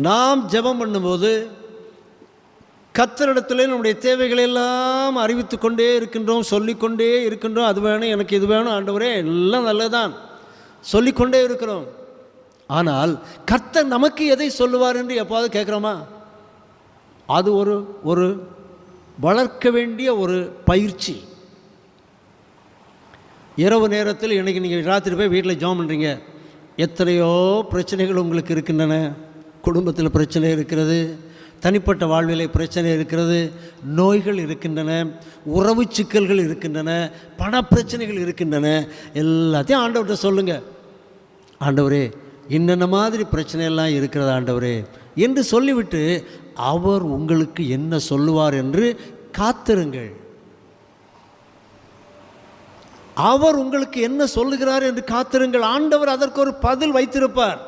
நாம் ஜெபம் பண்ணும்போது கர்த்தரிடத்தில் நம்முடைய தேவைகளை எல்லாம் அறிவித்து கொண்டே இருக்கின்றோம், சொல்லிக்கொண்டே இருக்கின்றோம். அது வேணும், எனக்கு இது வேணும் ஆண்டவரே, எல்லாம் நல்லதான் சொல்லிக்கொண்டே இருக்கிறோம். ஆனால் கர்த்தர் நமக்கு எதை சொல்லுவார் என்று எப்போது கேட்குறோமா? அது ஒரு வளர்க்க வேண்டிய ஒரு பயிற்சி. இரவு நேரத்தில் இன்றைக்கி நீங்கள் ராத்திரி போய் வீட்டில் ஜெபம் பண்ணுறீங்க, எத்தனையோ பிரச்சனைகள் உங்களுக்கு இருக்கின்றன. குடும்பத்தில் பிரச்சனை இருக்கிறது, தனிப்பட்ட வாழ்விலே பிரச்சனை இருக்கிறது, நோய்கள் இருக்கின்றன, உறவு சிக்கல்கள் இருக்கின்றன, பணப்பிரச்சனைகள் இருக்கின்றன. எல்லாத்தையும் ஆண்டவர்கிட்ட சொல்லுங்கள். ஆண்டவரே, இன்னென்ன மாதிரி பிரச்சனையெல்லாம் இருக்கிறது ஆண்டவரே என்று சொல்லிவிட்டு அவர் உங்களுக்கு என்ன சொல்லுவார் என்று காத்திருங்கள். அவர் உங்களுக்கு என்ன சொல்லுகிறார் என்று காத்திருங்கள். ஆண்டவர் அதற்கு ஒரு பதில் வைத்திருப்பார்.